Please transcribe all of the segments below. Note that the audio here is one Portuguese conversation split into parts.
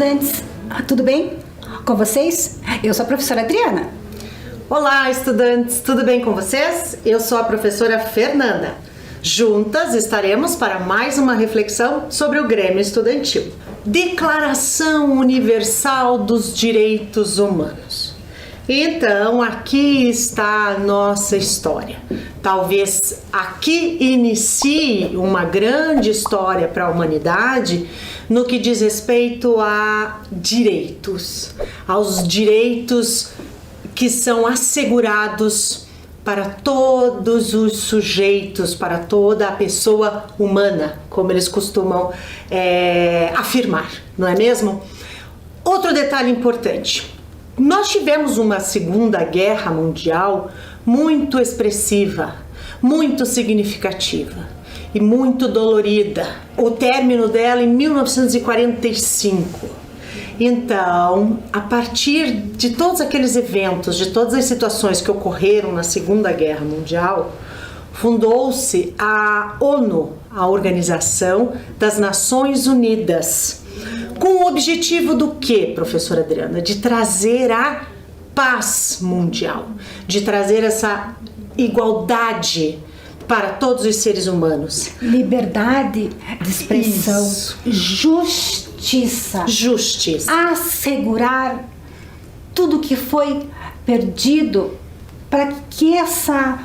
estudantes, tudo bem com vocês? Eu sou a professora Adriana. Olá, estudantes, tudo bem com vocês? Eu sou a professora Fernanda. Juntas estaremos para mais uma reflexão sobre o Grêmio Estudantil. Declaração Universal dos Direitos Humanos. Então, aqui está a nossa história. Talvez aqui inicie uma grande história para a humanidade no que diz respeito a direitos, aos direitos que são assegurados para todos os sujeitos, para toda a pessoa humana, como eles costumam afirmar, não é mesmo? Outro detalhe importante. Nós tivemos uma Segunda Guerra Mundial muito expressiva, muito significativa e muito dolorida. O término dela em 1945. Então, a partir de todos aqueles eventos, de todas as situações que ocorreram na Segunda Guerra Mundial, fundou-se a ONU, a Organização das Nações Unidas. Com o objetivo do quê, professora Adriana? De trazer a paz mundial, de trazer essa igualdade para todos os seres humanos. Liberdade de expressão, Isso. Justiça. Assegurar tudo que foi perdido para que essa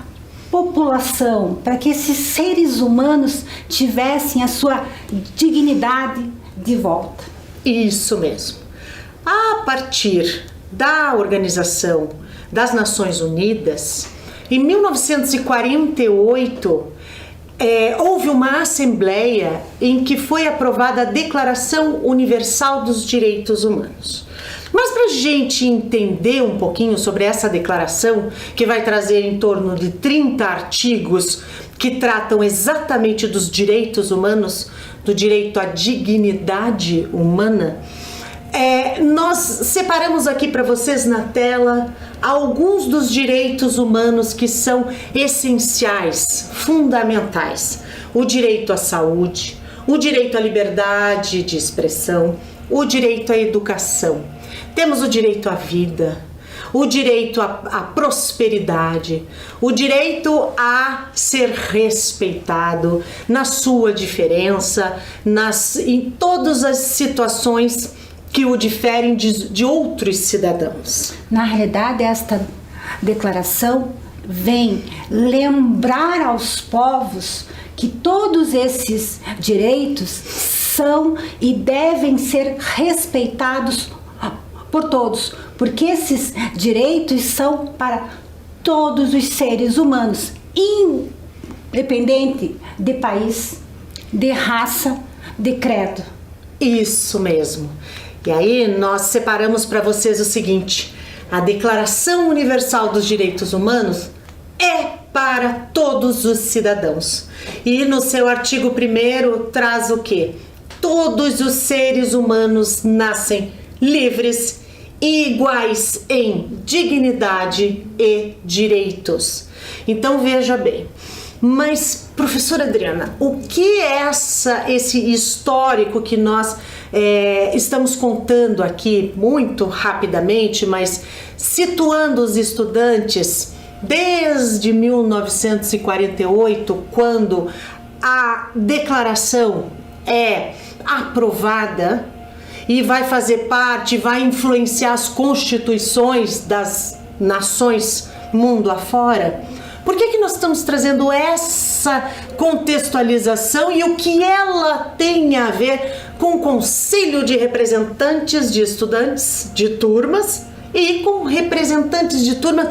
população, para que esses seres humanos tivessem a sua dignidade de volta. Isso mesmo. A partir da Organização das Nações Unidas, em 1948, houve uma assembleia em que foi aprovada a Declaração Universal dos Direitos Humanos. Mas para a gente entender um pouquinho sobre essa declaração, que vai trazer em torno de 30 artigos que tratam exatamente dos direitos humanos, do direito à dignidade humana, nós separamos aqui para vocês na tela alguns dos direitos humanos que são essenciais, fundamentais. O direito à saúde, o direito à liberdade de expressão, o direito à educação. Temos o direito à vida, o direito à prosperidade, o direito a ser respeitado na sua diferença, em todas as situações que o diferem de outros cidadãos. Na realidade, esta declaração vem lembrar aos povos que todos esses direitos são e devem ser respeitados por todos, porque esses direitos são para todos os seres humanos, independente de país, de raça, de credo. Isso mesmo. E aí nós separamos para vocês o seguinte: a Declaração Universal dos Direitos Humanos é para todos os cidadãos. E no seu artigo 1º traz o quê? Todos os seres humanos nascem livres e iguais em dignidade e direitos. Então veja bem. Mas, professora Adriana, o que é esse histórico que nós estamos contando aqui muito rapidamente, mas situando os estudantes desde 1948, quando a declaração é aprovada e vai fazer parte, vai influenciar as constituições das nações mundo afora? Por que nós estamos trazendo essa contextualização e o que ela tem a ver com o Conselho de Representantes de Estudantes de turmas e com representantes de turmas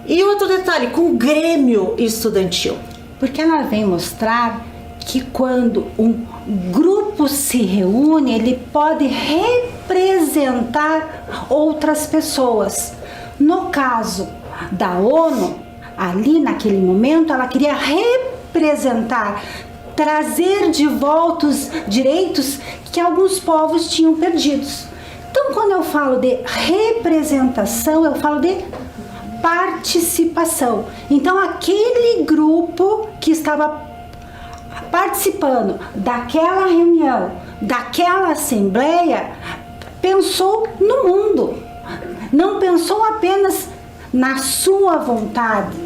e outro detalhe, com o Grêmio Estudantil? Porque ela vem mostrar que quando um grupo se reúne, ele pode representar outras pessoas. No caso da ONU, ali naquele momento, ela queria representar, trazer de volta os direitos que alguns povos tinham perdidos. Então, quando eu falo de representação, eu falo de participação. Então, aquele grupo que estava participando daquela reunião, daquela assembleia, pensou no mundo, não pensou apenas na sua vontade,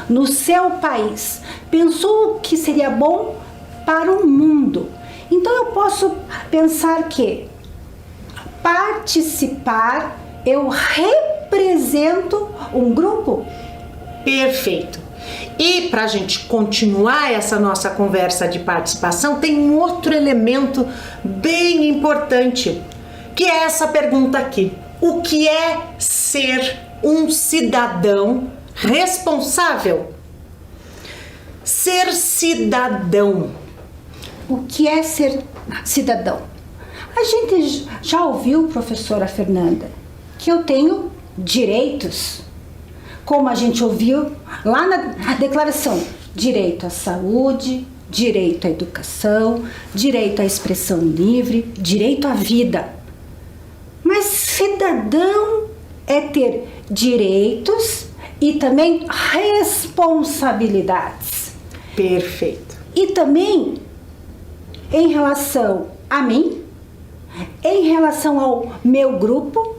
no seu país, pensou o que seria bom para o mundo. Então eu posso pensar que participar, eu represento um grupo. Perfeito. E para a gente continuar essa nossa conversa de participação, tem um outro elemento bem importante, que é essa pergunta aqui: o que é ser um cidadão responsável? Ser cidadão. O que é ser cidadão? A gente já ouviu, professora Fernanda, que eu tenho direitos. Como a gente ouviu lá na declaração: direito à saúde, direito à educação, direito à expressão livre, direito à vida. Mas cidadão é ter direitos e também responsabilidades. Perfeito. E também em relação a mim, em relação ao meu grupo,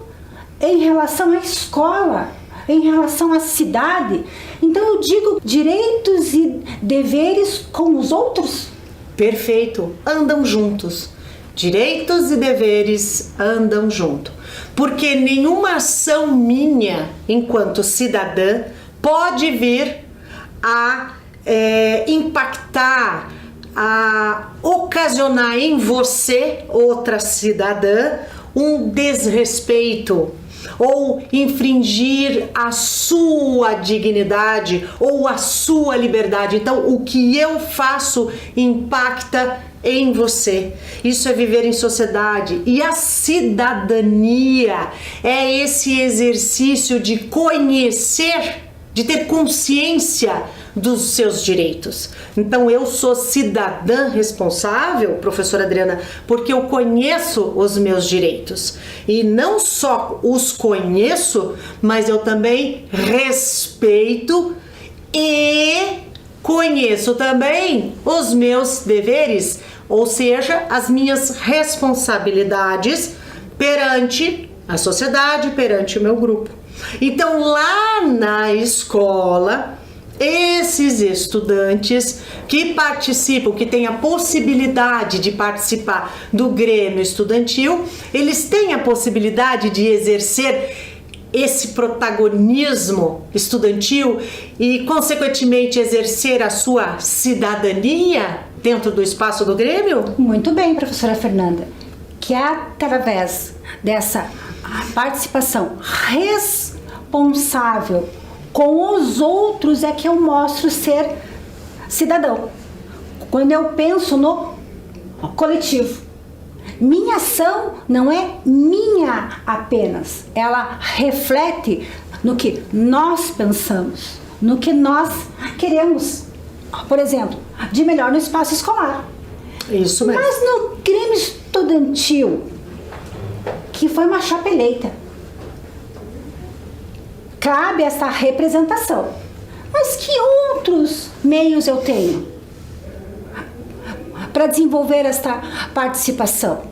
em relação à escola, em relação à cidade. Então eu digo direitos e deveres com os outros. Perfeito, andam juntos. Direitos e deveres andam junto. Porque nenhuma ação minha, enquanto cidadã, pode vir a impactar, a ocasionar em você, outra cidadã, um desrespeito ou infringir a sua dignidade ou a sua liberdade. Então, o que eu faço impacta em você. Isso é viver em sociedade. E a cidadania é esse exercício de conhecer, de ter consciência dos seus direitos. Então eu sou cidadã responsável, professora Adriana, porque eu conheço os meus direitos. E não só os conheço, mas eu também respeito e conheço também os meus deveres, ou seja, as minhas responsabilidades perante a sociedade, perante o meu grupo. Então lá na escola, esses estudantes que participam, que têm a possibilidade de participar do Grêmio Estudantil, eles têm a possibilidade de exercer esse protagonismo estudantil e, consequentemente, exercer a sua cidadania dentro do espaço do Grêmio? Muito bem, professora Fernanda. Que através dessa participação responsável com os outros é que eu mostro ser cidadão. Quando eu penso no coletivo, minha ação não é minha apenas, ela reflete no que nós pensamos, no que nós queremos. Por exemplo, de melhor no espaço escolar. Isso mesmo. Mas no Grêmio Estudantil, que foi uma chapa eleita, cabe essa representação. Mas que outros meios eu tenho para desenvolver esta participação?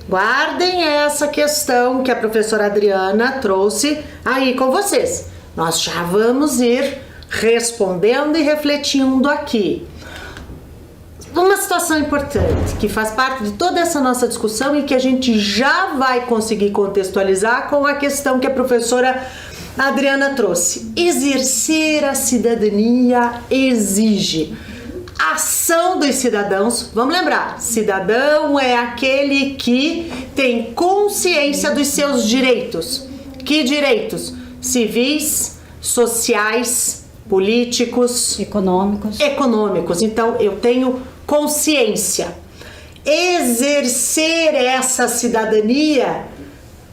Guardem essa questão que a professora Adriana trouxe aí com vocês. Nós já vamos ir respondendo e refletindo aqui. Uma situação importante que faz parte de toda essa nossa discussão e que a gente já vai conseguir contextualizar com a questão que a professora Adriana trouxe. Exercer a cidadania exige ação dos cidadãos. Vamos lembrar, cidadão é aquele que tem consciência dos seus direitos. Que direitos? Civis, sociais, políticos, econômicos. Então eu tenho consciência. Exercer essa cidadania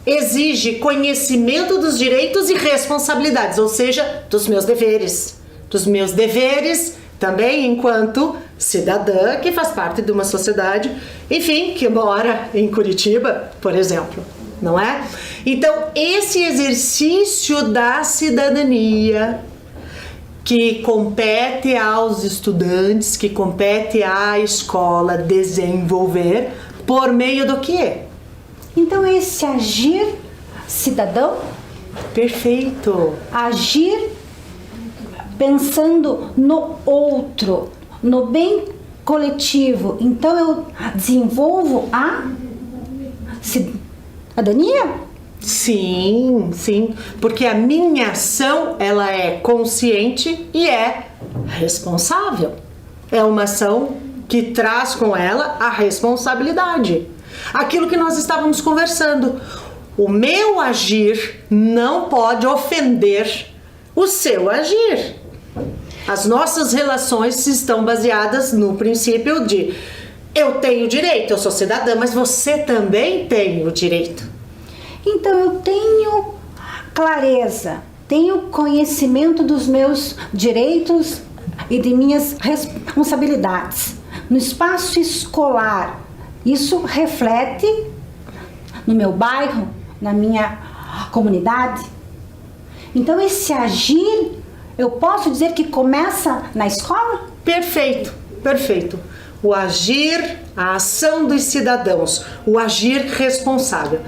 exige conhecimento dos direitos e responsabilidades, ou seja, dos meus deveres. Dos meus deveres também enquanto cidadã que faz parte de uma sociedade, enfim, que mora em Curitiba, por exemplo, não é? Então, esse exercício da cidadania que compete aos estudantes, que compete à escola desenvolver por meio do quê? Então esse agir cidadão, Perfeito. agir pensando no outro, no bem coletivo. Então eu desenvolvo a cidadania? Sim, sim, porque a minha ação, ela é consciente e é responsável. É uma ação que traz com ela a responsabilidade. Aquilo que nós estávamos conversando. O meu agir não pode ofender o seu agir. As nossas relações estão baseadas no princípio de eu tenho direito, eu sou cidadã, mas você também tem o direito. Então eu tenho clareza, tenho conhecimento dos meus direitos e de minhas responsabilidades. No espaço escolar, isso reflete no meu bairro, na minha comunidade. Então esse agir, eu posso dizer que começa na escola? Perfeito, perfeito. O agir, a ação dos cidadãos, o agir responsável.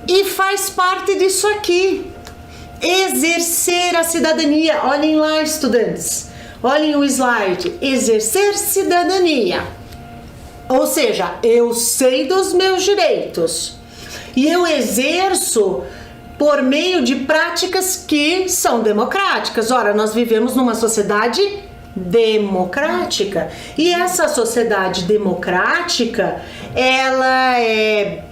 E faz parte disso aqui. Exercer a cidadania. Olhem lá, estudantes. Olhem o slide. Exercer cidadania. Ou seja, eu sei dos meus direitos. E eu exerço por meio de práticas que são democráticas. Ora, nós vivemos numa sociedade democrática. E essa sociedade democrática, ela é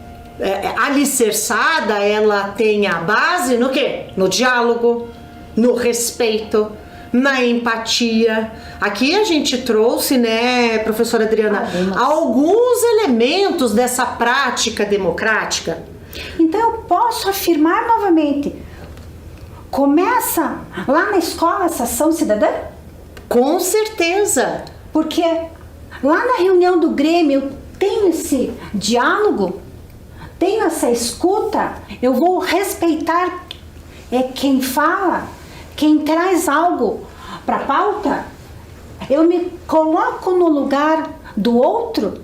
alicerçada, ela tem a base no quê? No diálogo, no respeito, na empatia. Aqui a gente trouxe, né, professora Adriana, alguns elementos dessa prática democrática. Então eu posso afirmar novamente, começa lá na escola essa ação cidadã? Com certeza. Porque lá na reunião do Grêmio eu tenho esse diálogo, tenho essa escuta, eu vou respeitar quem fala, quem traz algo para a pauta, eu me coloco no lugar do outro.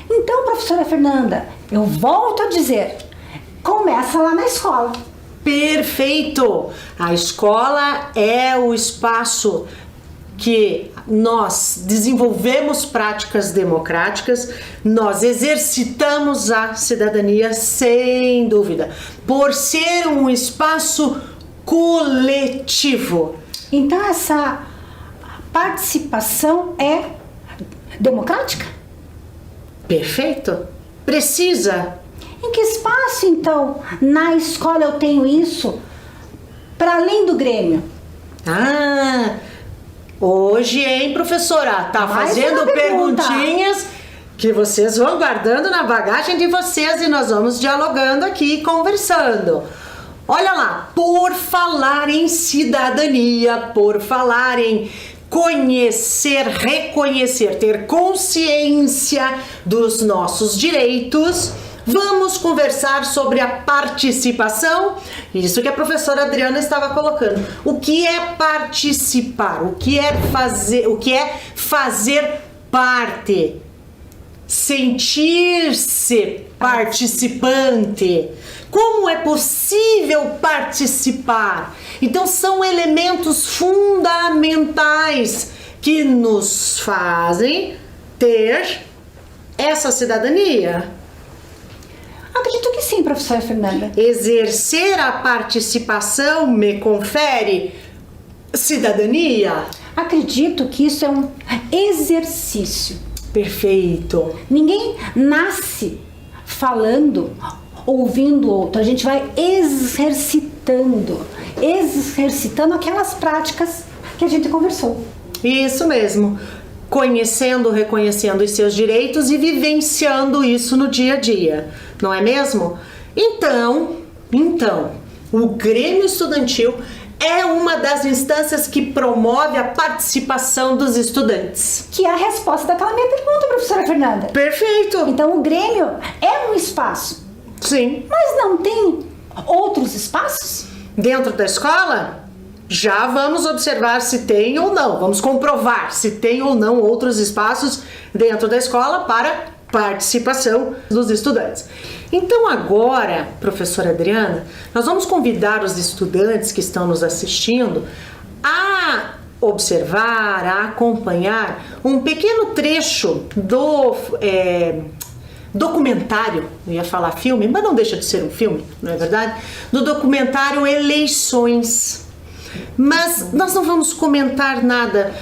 Então, professora Fernanda, eu volto a dizer, começa lá na escola. Perfeito! A escola é o espaço que nós desenvolvemos práticas democráticas, nós exercitamos a cidadania sem dúvida, por ser um espaço coletivo. Então essa participação é democrática? Perfeito. Precisa. Em que espaço então na escola eu tenho isso para além do Grêmio? Hoje, hein, professora? Tá Mais fazendo uma pergunta. perguntinhas que vocês vão guardando na bagagem de vocês e nós vamos dialogando aqui, conversando. Olha lá, por falar em cidadania, por falar em conhecer, reconhecer, ter consciência dos nossos direitos, vamos conversar sobre a participação, isso que a professora Adriana estava colocando. O que é participar? O que é fazer parte? Sentir-se participante. Como é possível participar? Então são elementos fundamentais que nos fazem ter essa cidadania. Acredito que sim, professora Fernanda. Exercer a participação me confere cidadania? Acredito que isso é um exercício. Perfeito. Ninguém nasce falando, ouvindo o outro. A gente vai exercitando aquelas práticas que a gente conversou. Isso mesmo. Conhecendo, reconhecendo os seus direitos e vivenciando isso no dia a dia, não é mesmo? Então, o Grêmio Estudantil é uma das instâncias que promove a participação dos estudantes. Que é a resposta daquela minha pergunta, professora Fernanda. Perfeito! Então o Grêmio é um espaço. Sim. Mas não tem outros espaços? Dentro da escola? Já vamos observar se tem ou não, vamos comprovar se tem ou não outros espaços dentro da escola para participação dos estudantes. Então agora, professora Adriana, nós vamos convidar os estudantes que estão nos assistindo a observar, a acompanhar um pequeno trecho do documentário, eu ia falar filme, mas não deixa de ser um filme, não é verdade? Do documentário Eleições. Mas nós não vamos comentar nada.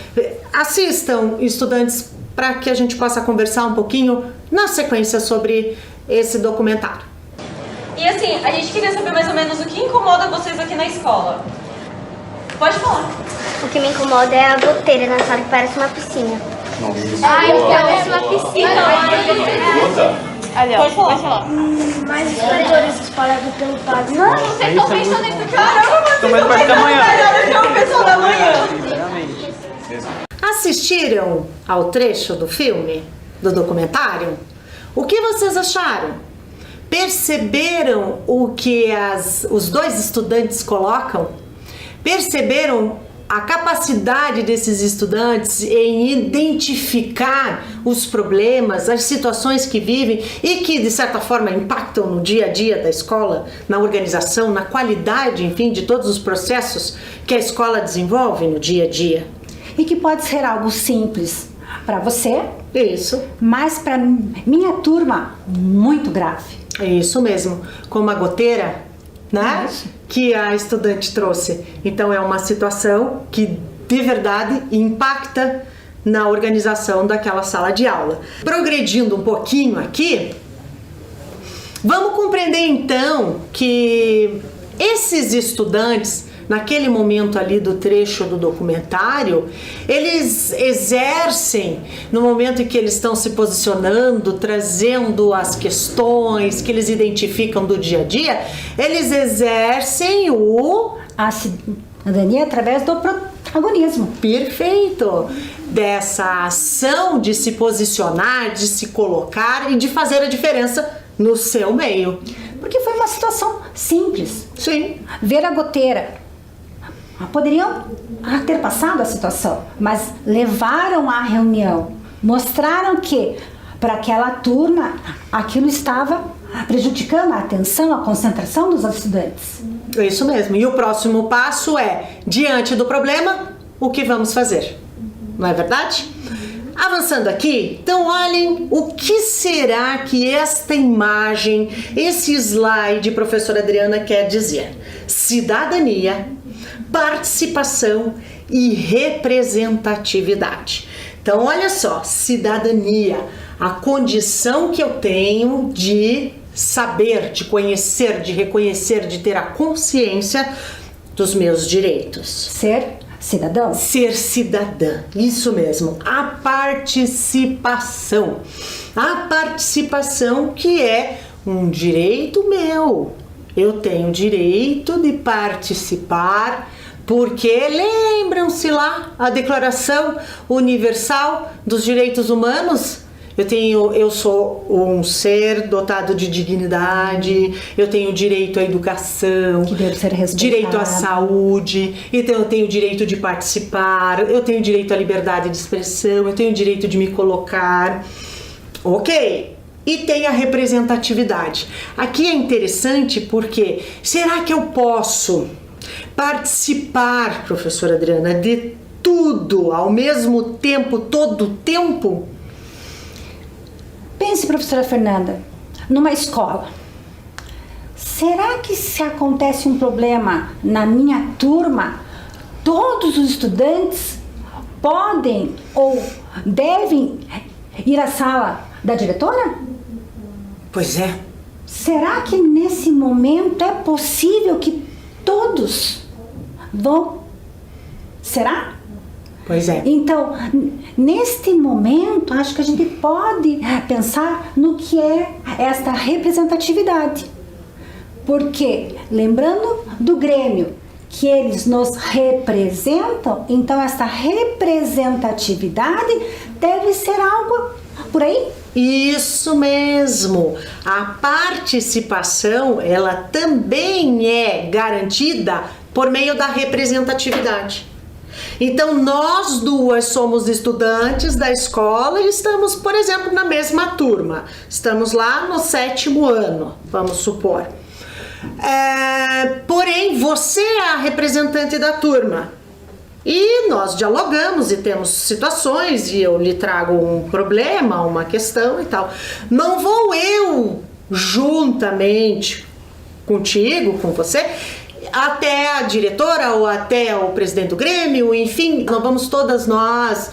Assistam, estudantes, para que a gente possa conversar um pouquinho na sequência sobre esse documentário. E assim, a gente queria saber mais ou menos o que incomoda vocês aqui na escola. Pode falar. O que me incomoda é a goteira na sala, que parece uma piscina. Parece uma piscina. Pode falar. Mas os corredores espalhados pelo padre. Não, vocês estão pensando em... Caramba, vocês estão pensando melhor do que o pessoal da manhã. Assistiram ao trecho do filme, do documentário? O que vocês acharam? Perceberam o que os dois estudantes colocam? Perceberam a capacidade desses estudantes em identificar os problemas, as situações que vivem e que, de certa forma, impactam no dia a dia da escola, na organização, na qualidade, enfim, de todos os processos que a escola desenvolve no dia a dia? E que pode ser algo simples para você, Isso. mas para minha turma, muito grave. É isso mesmo, como a goteira, né? Isso. Que a estudante trouxe. Então é uma situação que de verdade impacta na organização daquela sala de aula. Progredindo um pouquinho aqui, vamos compreender então que esses estudantes, naquele momento ali do trecho do documentário, eles exercem, no momento em que eles estão se posicionando, trazendo as questões que eles identificam do dia a dia, eles exercem A cidadania através do protagonismo. perfeito dessa ação de se posicionar, de se colocar e de fazer a diferença no seu meio. Porque foi uma situação simples. Sim. Ver a goteira. Poderiam ter passado a situação, mas levaram à reunião, mostraram que para aquela turma aquilo estava prejudicando a atenção, a concentração dos estudantes. É isso mesmo. E o próximo passo é, diante do problema, o que vamos fazer? Não é verdade? Avançando aqui, então olhem o que será que esta imagem, esse slide, professora Adriana, quer dizer. Cidadania, participação e representatividade. Então, olha só, cidadania, a condição que eu tenho de saber, de conhecer, de reconhecer, de ter a consciência dos meus direitos. Ser cidadão. Ser cidadã, isso mesmo, a participação. A participação que é um direito meu. Eu tenho direito de participar, porque lembram-se lá a Declaração Universal dos Direitos Humanos? Eu sou um ser dotado de dignidade, eu tenho direito à educação, Que deve ser respeitado. direito à saúde, então eu tenho direito de participar, eu tenho direito à liberdade de expressão, eu tenho direito de me colocar. Ok, e tem a representatividade. Aqui é interessante porque será que eu posso participar, professora Adriana, de tudo ao mesmo tempo, todo o tempo? Pense, professora Fernanda, numa escola. Será que se acontece um problema na minha turma, todos os estudantes podem ou devem ir à sala da diretora? Pois é. Será que nesse momento é possível que todos vão? Será? Pois é. Então, neste momento, acho que a gente pode pensar no que é esta representatividade. Porque, lembrando do Grêmio, que eles nos representam, então esta representatividade deve ser algo por aí. Isso mesmo. A participação, ela também é garantida por meio da representatividade. Então, nós duas somos estudantes da escola e estamos, por exemplo, na mesma turma. Estamos lá no 7º ano, vamos supor. Porém, você é a representante da turma. E nós dialogamos e temos situações e eu lhe trago um problema, uma questão e tal. Não vou eu, juntamente contigo, com você, até a diretora ou até o presidente do Grêmio, enfim, não vamos todas nós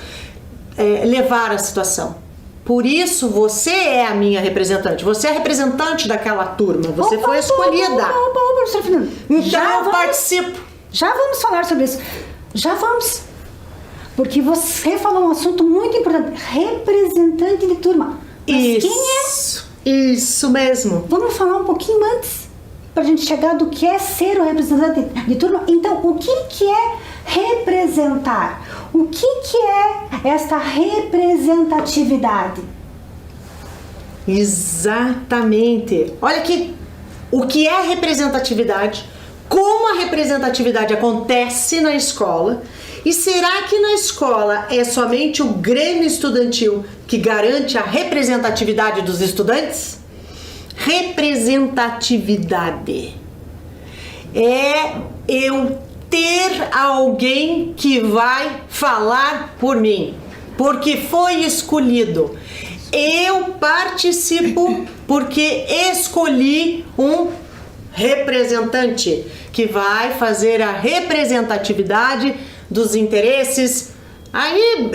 levar a situação. Por isso, você é a minha representante. Você é a representante daquela turma. Você foi escolhida. Professora Fernanda. Então eu participo. Já vamos falar sobre isso. Já vamos. Porque você falou um assunto muito importante. Representante de turma. Mas Isso. quem é? Isso mesmo. Vamos falar um pouquinho antes. Pra gente chegar do que é ser o representante de turma. Então, o que é representar? O que é esta representatividade? Exatamente. Olha aqui, o que é representatividade, como a representatividade acontece na escola, e será que na escola é somente o Grêmio Estudantil que garante a representatividade dos estudantes? Representatividade é eu ter alguém que vai falar por mim, porque foi escolhido. Eu participo porque escolhi um representante que vai fazer a representatividade dos interesses aí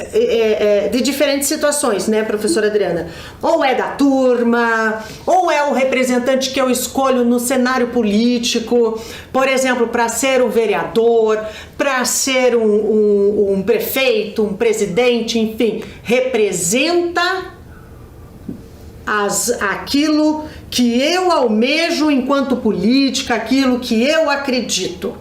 de diferentes situações, né, professora Adriana? Ou é da turma, ou é o representante que eu escolho no cenário político, por exemplo, para ser um vereador, para ser um prefeito, um presidente, enfim, representa aquilo que eu almejo enquanto política, aquilo que eu acredito.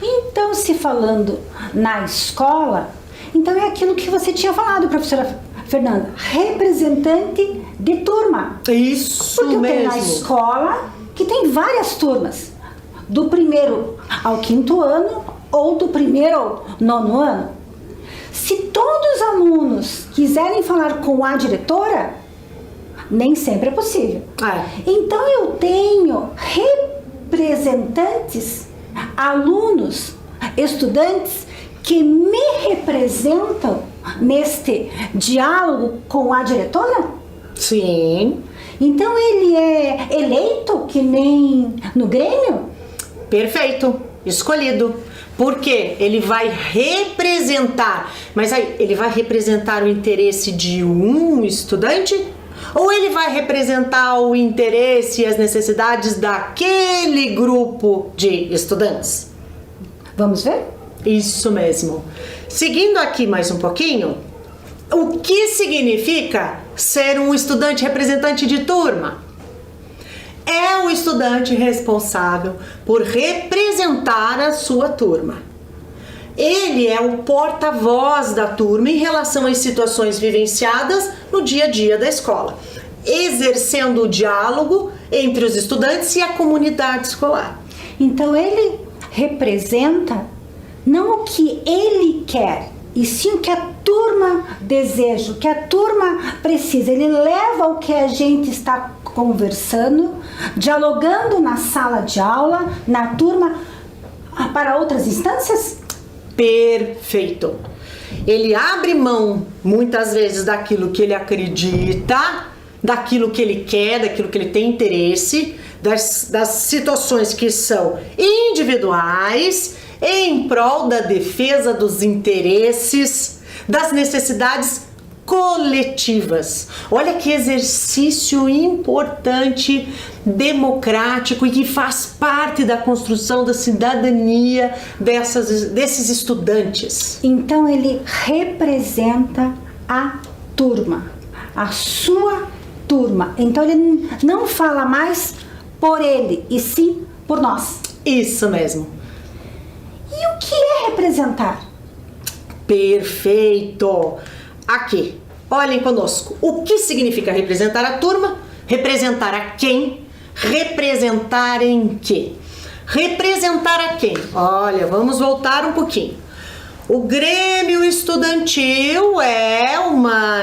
Então, se falando na escola, então é aquilo que você tinha falado, professora Fernanda, representante de turma. Isso porque eu mesmo. tenho na escola que tem várias turmas, do 1º ao 5º ano ou do 1º ao 9º ano. Se todos os alunos quiserem falar com a diretora, nem sempre é possível. Então eu tenho representantes, alunos, estudantes que me representam neste diálogo com a diretora? Sim. Então ele é eleito que nem no Grêmio? Perfeito, escolhido. Porque ele vai representar, mas aí ele vai representar o interesse de um estudante? Ou ele vai representar o interesse e as necessidades daquele grupo de estudantes? Vamos ver? Isso mesmo. Seguindo aqui mais um pouquinho, o que significa ser um estudante representante de turma? É o estudante responsável por representar a sua turma. Ele é o porta-voz da turma em relação às situações vivenciadas no dia a dia da escola, exercendo o diálogo entre os estudantes e a comunidade escolar. Então ele representa não o que ele quer, e sim o que a turma deseja, o que a turma precisa. Ele leva o que a gente está conversando, dialogando na sala de aula, na turma, para outras instâncias? Perfeito. Ele abre mão, muitas vezes, daquilo que ele acredita, daquilo que ele quer, daquilo que ele tem interesse, das situações que são individuais, em prol da defesa dos interesses, das necessidades coletivas. Olha que exercício importante, democrático e que faz parte da construção da cidadania desses estudantes. Então ele representa a turma, a sua turma. Então ele não fala mais por ele, e sim por nós. Isso mesmo. E o que é representar? Perfeito! Aqui, olhem conosco. O que significa representar a turma? Representar a quem? Representar em quê? Representar a quem? Olha, vamos voltar um pouquinho. O Grêmio Estudantil é uma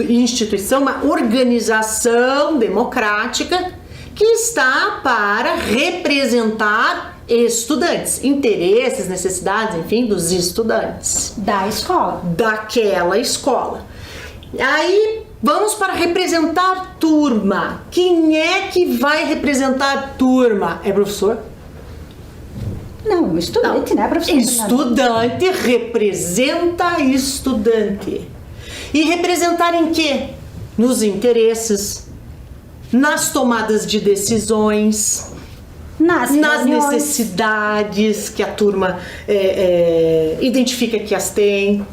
instituição, uma organização democrática que está para representar estudantes, interesses, necessidades, enfim, dos estudantes. Da escola. Daquela escola. Aí vamos para representar turma. Quem é que vai representar turma? É professor? Não, estudante, né, professor? Estudante representa estudante. E representar em quê? Nos interesses, nas tomadas de decisões, nas necessidades que a turma identifica que as tem.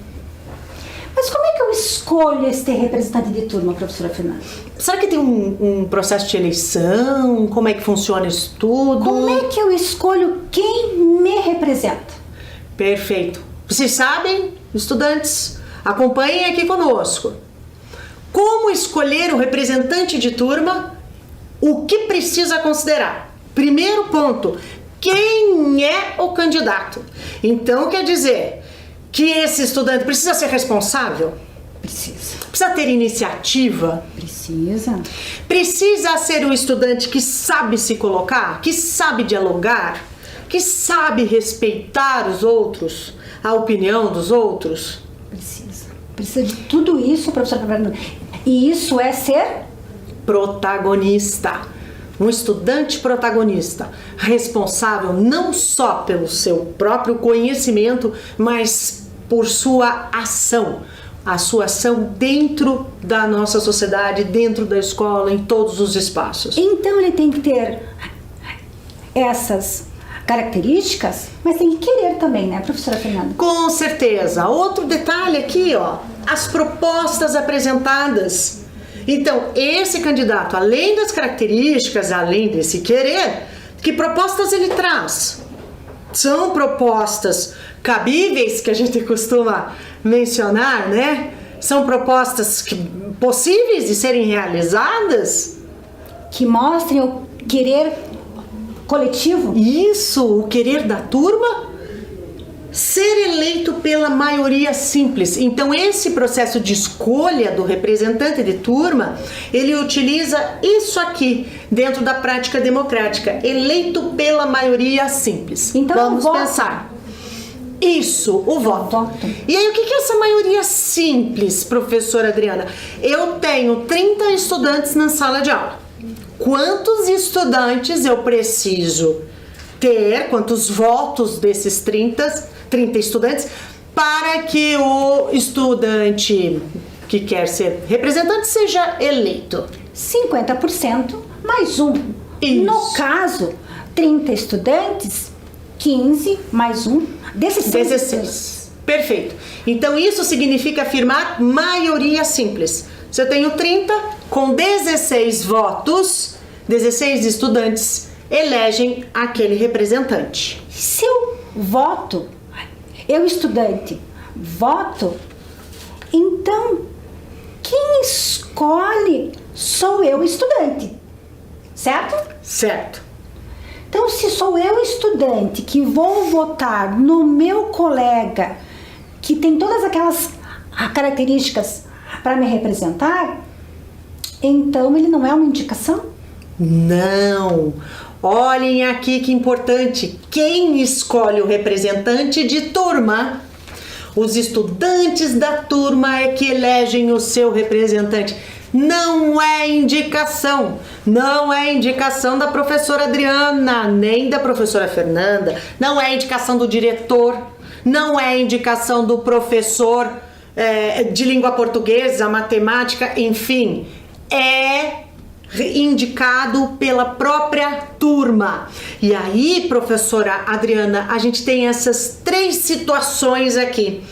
Mas como é que eu escolho este representante de turma, professora Fernanda? Será que tem um processo de eleição? Como é que funciona isso tudo? Como é que eu escolho quem me representa? Perfeito. Vocês sabem, estudantes, acompanhem aqui conosco. Como escolher o representante de turma? O que precisa considerar? Primeiro ponto, quem é o candidato? Então quer dizer que esse estudante precisa ser responsável? Precisa. Precisa ter iniciativa? Precisa. Precisa ser um estudante que sabe se colocar, que sabe dialogar, que sabe respeitar os outros, a opinião dos outros? Precisa. Precisa de tudo isso, professora Fernanda. E isso é ser protagonista. Um estudante protagonista, responsável não só pelo seu próprio conhecimento, mas por sua ação. A sua ação dentro da nossa sociedade, dentro da escola, em todos os espaços. Então ele tem que ter essas características, mas tem que querer também, né, professora Fernanda? Com certeza. Outro detalhe aqui, ó, as propostas apresentadas. Então, esse candidato, além das características, além desse querer, que propostas ele traz? São propostas cabíveis, que a gente costuma mencionar, né? São propostas possíveis de serem realizadas? Que mostrem o querer coletivo? Isso, o querer da turma? Ser eleito pela maioria simples. Então, esse processo de escolha do representante de turma, ele utiliza isso aqui dentro da prática democrática, eleito pela maioria simples. Então, vamos pensar. Isso, o voto. E aí, o que é essa maioria simples, professora Adriana? Eu tenho 30 estudantes na sala de aula. Quantos estudantes eu preciso ter, quantos votos desses 30 estudantes, para que o estudante que quer ser representante seja eleito? 50% mais um. Isso. No caso, 30 estudantes, 15 mais um, 16. Perfeito. Então isso significa afirmar maioria simples. Se eu tenho 30, com 16 votos, 16 estudantes elegem aquele representante. Se eu voto, eu estudante voto, então quem escolhe sou eu estudante, certo? Certo. Então, se sou eu estudante que vou votar no meu colega que tem todas aquelas características para me representar, então ele não é uma indicação? Não. Olhem aqui que importante. Quem escolhe o representante de turma? Os estudantes da turma é que elegem o seu representante. Não é indicação. Não é indicação da professora Adriana, nem da professora Fernanda. Não é indicação do diretor. Não é indicação do professor de língua portuguesa, matemática, enfim. É indicado pela própria turma. E aí, professora Adriana, a gente tem essas 3 situações aqui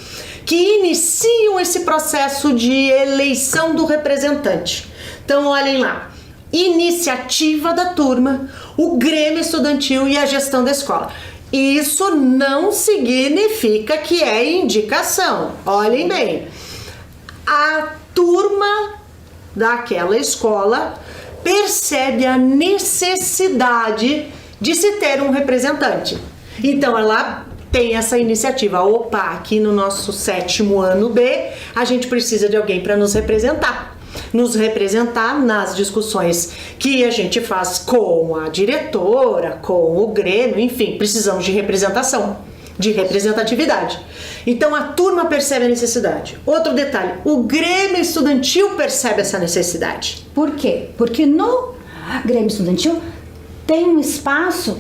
que iniciam esse processo de eleição do representante. Então, olhem lá. Iniciativa da turma, o Grêmio Estudantil e a gestão da escola. Isso não significa que é indicação. Olhem bem. A turma daquela escola percebe a necessidade de se ter um representante. Então ela tem essa iniciativa. Opa, aqui no nosso 7º ano B, a gente precisa de alguém para nos representar. Nos representar nas discussões que a gente faz com a diretora, com o Grêmio, enfim, precisamos de representação, de representatividade. Então a turma percebe a necessidade. Outro detalhe, o Grêmio Estudantil percebe essa necessidade. Por quê? Porque no Grêmio Estudantil tem um espaço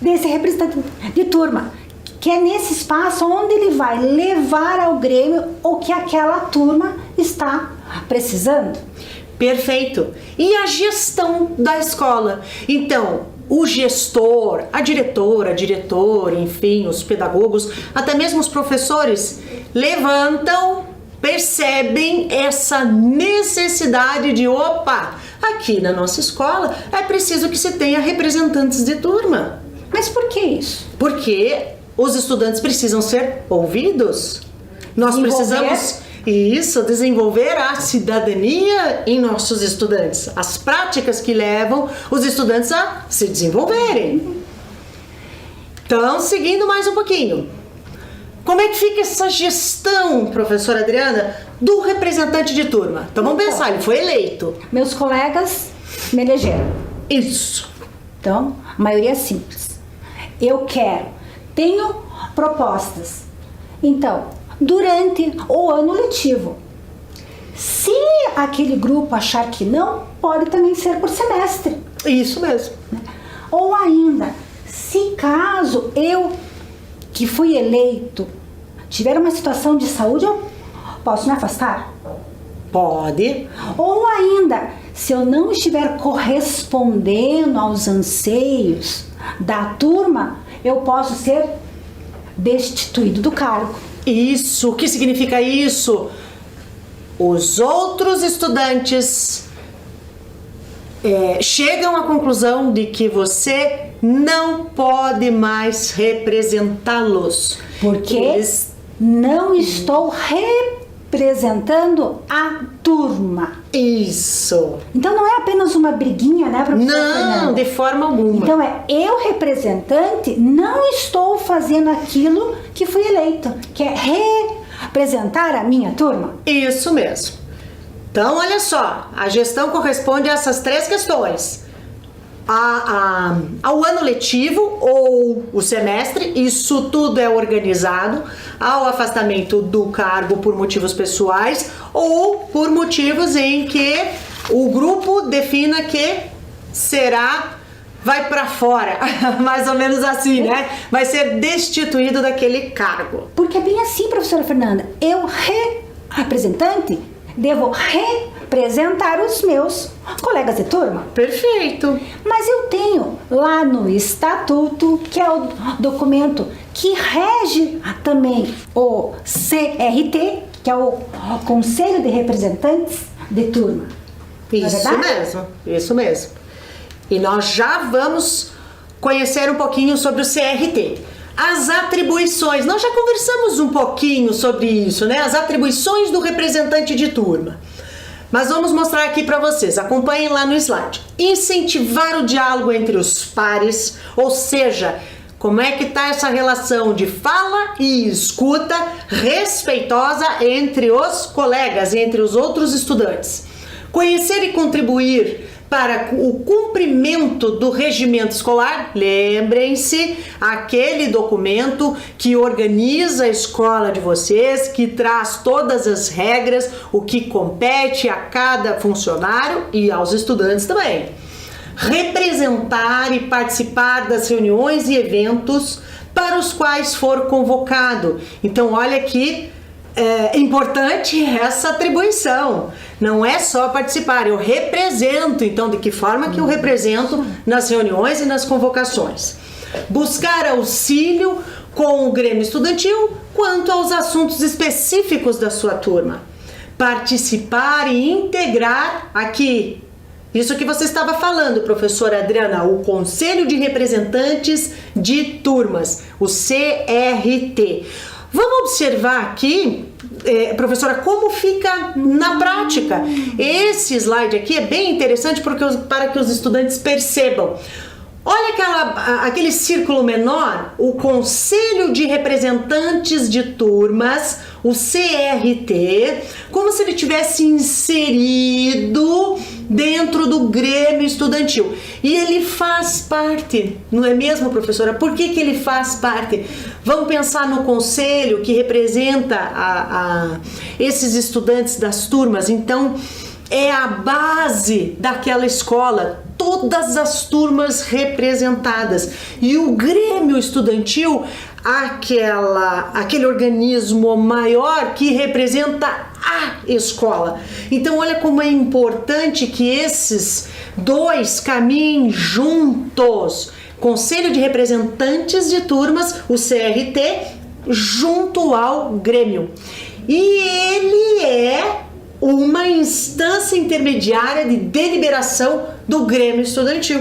desse representante de turma, que é nesse espaço onde ele vai levar ao Grêmio o que aquela turma está precisando. Perfeito. E a gestão da escola? Então, o gestor, a diretora, diretor, enfim, os pedagogos, até mesmo os professores levantam, percebem essa necessidade de, opa, aqui na nossa escola é preciso que se tenha representantes de turma. Mas por que isso? Porque os estudantes precisam ser ouvidos. Nós precisamos desenvolver a cidadania em nossos estudantes, as práticas que levam os estudantes a se desenvolverem. Então, seguindo mais um pouquinho, como é que fica essa gestão, professora Adriana, do representante de turma? Então vamos pensar, ele foi eleito. Meus colegas me elegeram. Isso. Então, a maioria é simples. Eu tenho propostas. Então, durante o ano letivo, se aquele grupo achar que não, pode também ser por semestre. Isso mesmo. Ou ainda, se caso eu, que fui eleito, tiver uma situação de saúde, eu posso me afastar? Pode. Ou ainda, se eu não estiver correspondendo aos anseios da turma, eu posso ser destituído do cargo. Isso, o que significa isso? Os outros estudantes chegam à conclusão de que você não pode mais representá-los. Porque não estou representando a turma. Isso. Então não é apenas uma briguinha, né, professora Fernanda? Não, de forma alguma. Então eu, representante, não estou fazendo aquilo que fui eleito, que é representar a minha turma. Isso mesmo. Então, olha só, a gestão corresponde a essas 3 questões. Ao ano letivo ou o semestre, isso tudo é organizado, ao afastamento do cargo por motivos pessoais ou por motivos em que o grupo defina que vai para fora, mais ou menos assim, né? Vai ser destituído daquele cargo. Porque é bem assim, professora Fernanda, eu, representante, devo representar os meus colegas de turma. Perfeito. Mas eu tenho lá no estatuto, que é o documento que rege também o CRT, que é o Conselho de Representantes de Turma. Isso mesmo. E nós já vamos conhecer um pouquinho sobre o CRT. As atribuições, nós já conversamos um pouquinho sobre isso, né? As atribuições do representante de turma. Mas vamos mostrar aqui para vocês, acompanhem lá no slide. Incentivar o diálogo entre os pares, ou seja, como é que está essa relação de fala e escuta respeitosa entre os colegas, entre os outros estudantes. Conhecer e contribuir para o cumprimento do regimento escolar, lembrem-se, aquele documento que organiza a escola de vocês, que traz todas as regras, o que compete a cada funcionário e aos estudantes também. Representar e participar das reuniões e eventos para os quais for convocado. Então, olha aqui, é importante essa atribuição. Não é só participar, eu represento. Então, de que forma que eu represento nas reuniões e nas convocações? Buscar auxílio com o Grêmio Estudantil quanto aos assuntos específicos da sua turma. Participar e integrar aqui, isso que você estava falando, professora Adriana, o Conselho de Representantes de Turmas, o CRT. Vamos observar aqui, professora, como fica na prática. Esse slide aqui é bem interessante para que os estudantes percebam. Olha Olha aquele círculo menor, o Conselho de Representantes de Turmas, o CRT, como se ele tivesse inserido dentro do Grêmio Estudantil. E ele faz parte, não é mesmo, professora? Por que ele faz parte? Vamos pensar no conselho que representa esses estudantes das turmas. Então, é a base daquela escola, todas as turmas representadas. E o Grêmio Estudantil, aquele organismo maior que representa a escola. Então, olha como é importante que esses dois caminhem juntos. Conselho de Representantes de Turmas, o CRT, junto ao Grêmio. E ele é uma instância intermediária de deliberação do Grêmio Estudantil.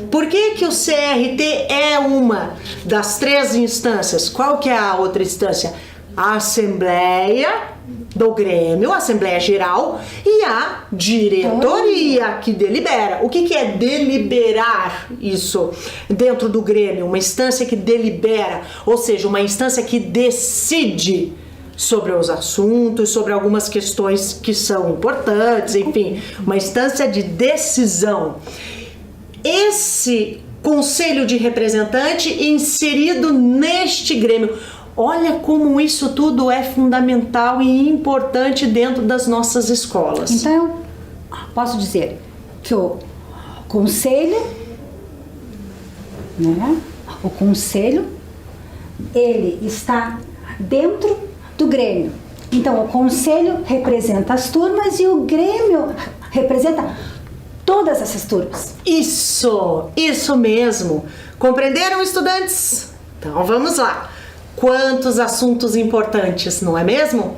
Por que o CRT é uma das 3 instâncias? Qual que é a outra instância? A Assembleia do Grêmio, a Assembleia Geral, e a diretoria que delibera. O que é deliberar isso dentro do Grêmio? Uma instância que delibera, ou seja, uma instância que decide sobre os assuntos, sobre algumas questões que são importantes, enfim, uma instância de decisão. Esse Conselho de Representante inserido neste Grêmio. Olha como isso tudo é fundamental e importante dentro das nossas escolas. Então, eu posso dizer que o Conselho, né? O Conselho, ele está dentro do Grêmio. Então, o Conselho representa as turmas e o Grêmio representa todas essas turmas. Isso mesmo. Compreenderam, estudantes? Então, vamos lá. Quantos assuntos importantes, não é mesmo?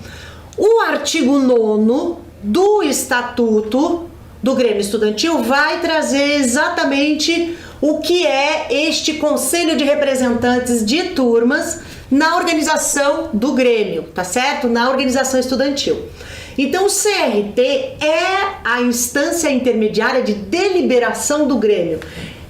O artigo 9º do Estatuto do Grêmio Estudantil vai trazer exatamente o que é este Conselho de Representantes de Turmas na organização do Grêmio, tá certo? Na organização estudantil. Então, o CRT é a instância intermediária de deliberação do Grêmio.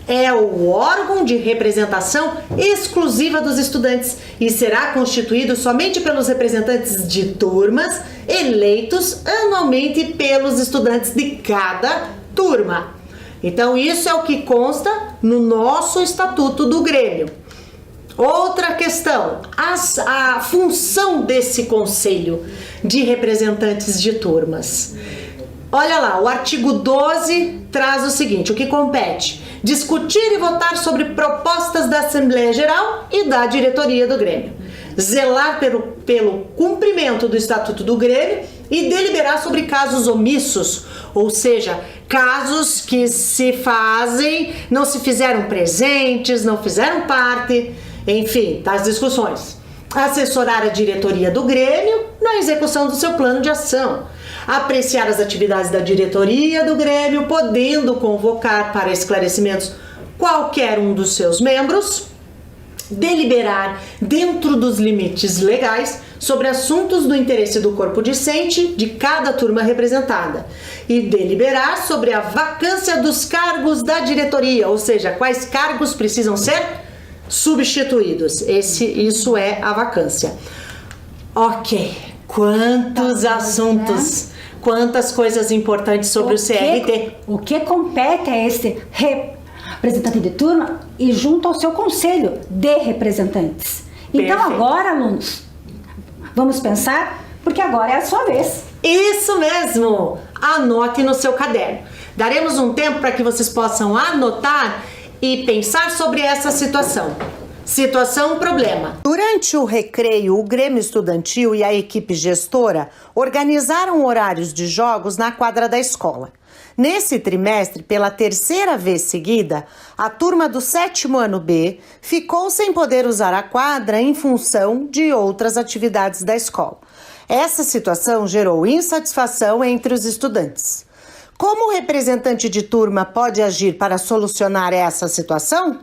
É o órgão de representação exclusiva dos estudantes e será constituído somente pelos representantes de turmas eleitos anualmente pelos estudantes de cada turma. Então, isso é o que consta no nosso Estatuto do Grêmio. Outra questão, a função desse Conselho de Representantes de Turmas. Olha lá, o artigo 12 traz o seguinte, o que compete? Discutir e votar sobre propostas da Assembleia Geral e da diretoria do Grêmio. Zelar pelo cumprimento do Estatuto do Grêmio e deliberar sobre casos omissos, ou seja, casos que se fazem, não se fizeram presentes, não fizeram parte, enfim, das discussões. Assessorar a diretoria do Grêmio na execução do seu plano de ação. Apreciar as atividades da diretoria do Grêmio, podendo convocar para esclarecimentos qualquer um dos seus membros. Deliberar dentro dos limites legais sobre assuntos do interesse do corpo discente de cada turma representada. E deliberar sobre a vacância dos cargos da diretoria, ou seja, quais cargos precisam ser substituídos. Isso é a vacância. Ok, quantos assuntos, quantas coisas importantes sobre o CRT. O que compete a esse representante de turma e junto ao seu conselho de representantes. Então Perfeito. Agora, alunos, vamos pensar, porque agora é a sua vez. Isso mesmo! Anote no seu caderno. Daremos um tempo para que vocês possam anotar e pensar sobre essa situação. Situação problema. Durante o recreio, o Grêmio Estudantil e a equipe gestora organizaram horários de jogos na quadra da escola. Nesse trimestre, pela 3ª vez seguida, a turma do 7º ano B ficou sem poder usar a quadra em função de outras atividades da escola. Essa situação gerou insatisfação entre os estudantes. Como o representante de turma pode agir para solucionar essa situação?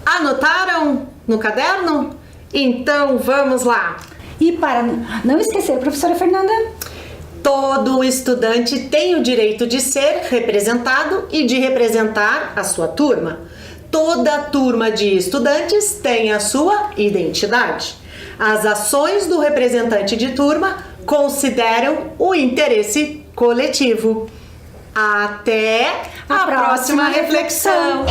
Anotaram no caderno? Então vamos lá! E para não esquecer, professora Fernanda, Todo estudante tem o direito de ser representado e de representar a sua turma. Toda turma de estudantes tem a sua identidade. As ações do representante de turma consideram o interesse coletivo. Até a próxima reflexão!